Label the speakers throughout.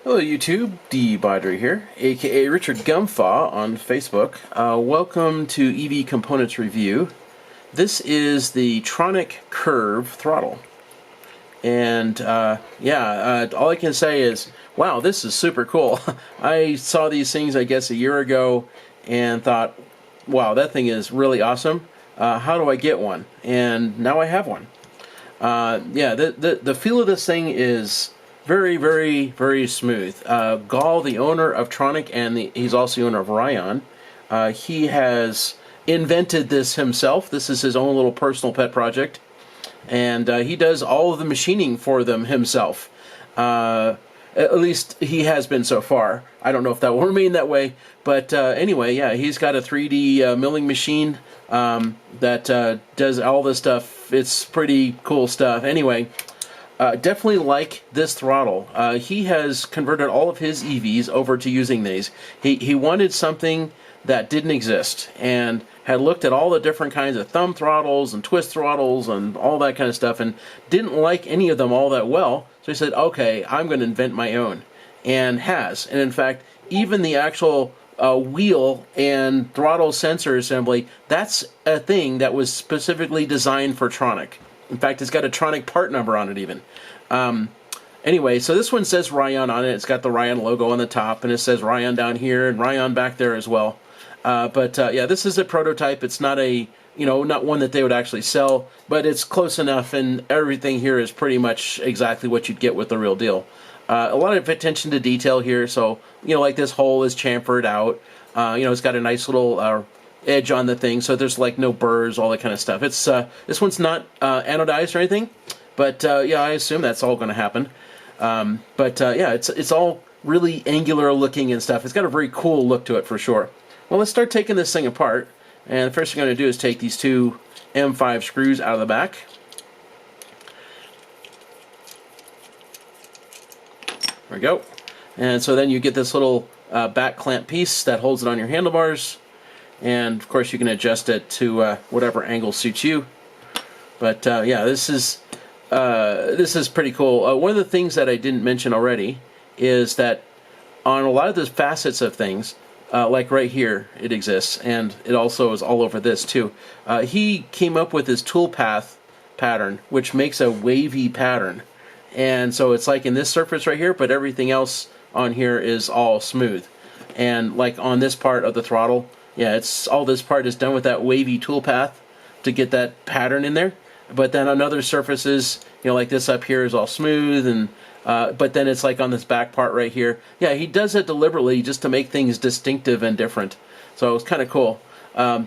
Speaker 1: Hello YouTube, De-bodgery here, aka Richard Gumfaw on Facebook. Welcome to EV Components Review. This is the Tronic Curve throttle. And all I can say is, wow, this is super cool. I saw these things, I guess, a year ago and thought, wow, that thing is really awesome. How do I get one? And now I have one. The feel of this thing is very, very, very smooth. Gall, the owner of Tronic, and he's also the owner of Ryan, he has invented this himself. This is his own little personal pet project. And he does all of the machining for them himself. At least he has been so far. I don't know if that will remain that way. But anyway, yeah, he's got a 3D milling machine that does all this stuff. It's pretty cool stuff. Anyway, definitely like this throttle. He has converted all of his EVs over to using these. He wanted something that didn't exist and had looked at all the different kinds of thumb throttles and twist throttles and all that kind of stuff and didn't like any of them all that well. So he said, okay, I'm going to invent my own. And has. And in fact, even the actual wheel and throttle sensor assembly, that's a thing that was specifically designed for Tronic. In fact, it's got a Tronic part number on it even. Anyway, so this one says Ryan on it. It's got the Ryan logo on the top, and it says Ryan down here and Ryan back there as well. Yeah, this is a prototype. It's not a, not one that they would actually sell, but it's close enough, and everything here is pretty much exactly what you'd get with the real deal. A lot of attention to detail here, so, like this hole is chamfered out. It's got a nice little edge on the thing, so there's like no burrs, all that kind of stuff. It's this one's not anodized or anything, but yeah, I assume that's all going to happen. Yeah, it's all really angular looking and stuff. It's got a very cool look to it for sure. Well, let's start taking this thing apart, and the first thing I'm going to do is take these two M5 screws out of the back. There we go. And so then you get this little back clamp piece that holds it on your handlebars. And of course you can adjust it to whatever angle suits you. But yeah, this is pretty cool. One of the things that I didn't mention already is that on a lot of the facets of things, like right here, it exists, and it also is all over this too. He came up with this toolpath pattern, which makes a wavy pattern. And so it's like in this surface right here, but everything else on here is all smooth. And like on this part of the throttle, yeah, it's all this part is done with that wavy toolpath to get that pattern in there. But then on other surfaces, like this up here is all smooth, and but then it's like on this back part right here. Yeah, he does it deliberately just to make things distinctive and different. So it's kind of cool.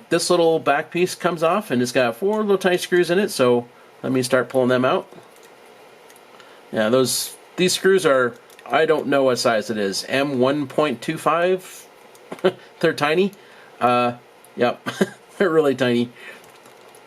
Speaker 1: This little back piece comes off, and it's got 4 little tiny screws in it. So let me start pulling them out. Yeah, these screws are, I don't know what size it is, M1.25. They're tiny. Yep, they're really tiny.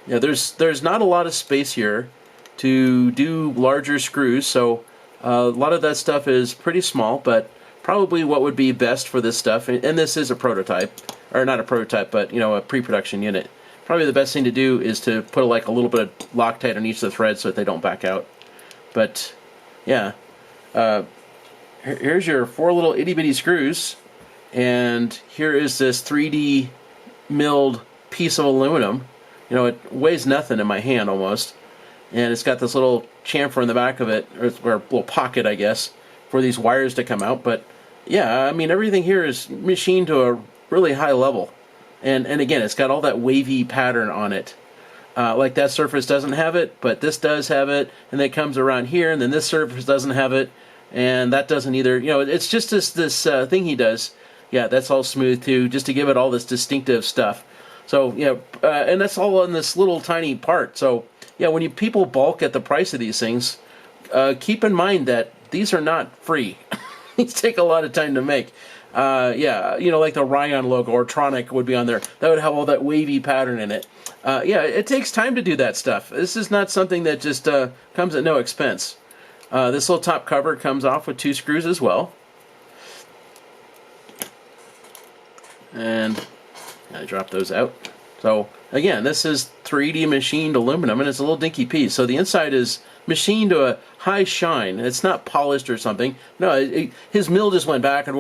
Speaker 1: Yeah, there's not a lot of space here to do larger screws, so a lot of that stuff is pretty small, but probably what would be best for this stuff, and this is a prototype, or not a prototype, but a pre-production unit. Probably the best thing to do is to put like a little bit of Loctite on each of the threads so that they don't back out. But yeah, here's your 4 little itty-bitty screws, and here is this 3D milled piece of aluminum. It weighs nothing in my hand almost, and it's got this little chamfer in the back of it, or a little pocket, I guess, for these wires to come out. But yeah, I mean, everything here is machined to a really high level, and again, it's got all that wavy pattern on it. Like that surface doesn't have it, but this does have it, and then it comes around here, and then this surface doesn't have it, and that doesn't either. It's just this thing he does. Yeah, that's all smooth too, just to give it all this distinctive stuff. So and that's all on this little tiny part. So yeah, when people balk at the price of these things, keep in mind that these are not free. These take a lot of time to make. Yeah, like the Ryan logo or Tronic would be on there. That would have all that wavy pattern in it. Yeah, it takes time to do that stuff. This is not something that just comes at no expense. This little top cover comes off with 2 screws as well. And I drop those out. So again, this is 3D machined aluminum, and it's a little dinky piece. So the inside is machined to a high shine. It's not polished or something. No, his mill just went back and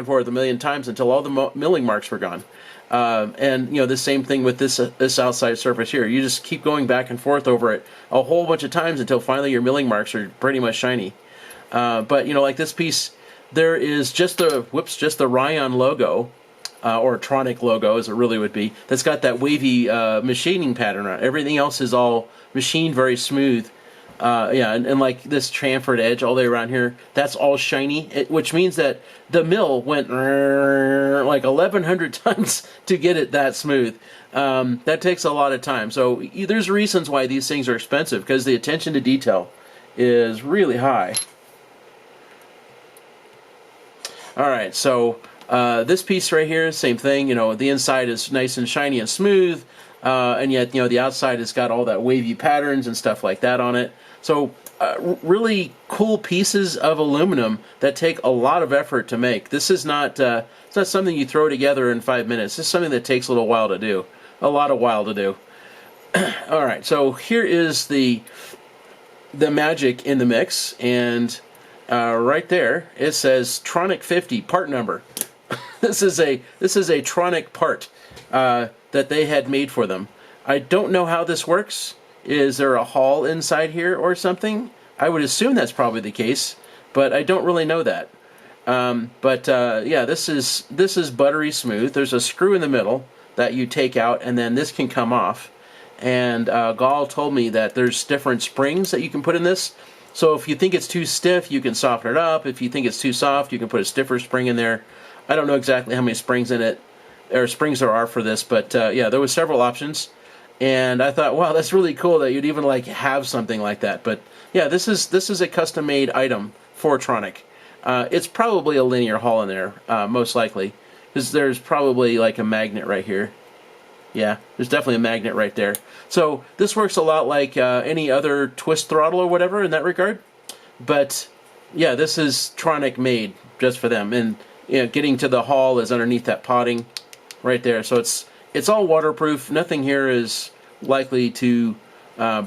Speaker 1: forth a million times until all the milling marks were gone. And you know, the same thing with this outside surface here. You just keep going back and forth over it a whole bunch of times until finally your milling marks are pretty much shiny. But you know, like this piece, there is just the Ryan logo, or Tronic logo as it really would be, that's got that wavy machining pattern on it. Everything else is all machined very smooth. Yeah, and like this chamfered edge all the way around here, that's all shiny, which means that the mill went like 1,100 times to get it that smooth. That takes a lot of time. So there's reasons why these things are expensive, because the attention to detail is really high. All right, so this piece right here, same thing. You know, the inside is nice and shiny and smooth, and yet, you know, the outside has got all that wavy patterns and stuff like that on it. So really cool pieces of aluminum that take a lot of effort to make. This is not it's not something you throw together in 5 minutes. This is something that takes a little while to do, while to do. All right, so here is the magic in the mix, and right there it says Tronic 50 part number. This is a Tronic part that they had made for them. I don't know how this works. Is there a hull inside here or something? I would assume that's probably the case, but I don't really know that. Yeah, this is buttery smooth. There's a screw in the middle that you take out, and then this can come off. And Gall told me that there's different springs that you can put in this. So if you think it's too stiff, you can soften it up. If you think it's too soft, you can put a stiffer spring in there. I don't know exactly how many springs there are for this, but yeah, there was several options. And I thought, wow, that's really cool that you'd even like have something like that. But yeah, this is a custom-made item for Tronic. It's probably a linear hull in there, most likely, because there's probably like a magnet right here. Yeah, there's definitely a magnet right there. So this works a lot like any other twist throttle or whatever in that regard. But yeah, this is Tronic made just for them. And you know, getting to the hull is underneath that potting right there. So it's all waterproof. Nothing here is likely to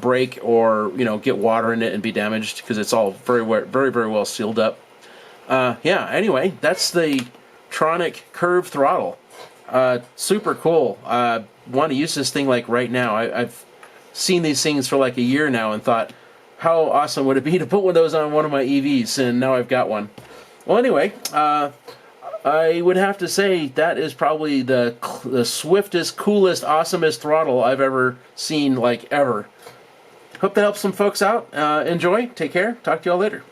Speaker 1: break or, you know, get water in it and be damaged, because it's all very well sealed up. Yeah, anyway, that's the Tronic curved throttle. Super cool. Want to use this thing like right now. I've seen these things for like a year now and thought, how awesome would it be to put one of those on one of my EVs, and now I've got one. Well, anyway, I would have to say that is probably the swiftest, coolest, awesomest throttle I've ever seen, like ever. Hope that helps some folks out. Enjoy. Take care. Talk to y'all later.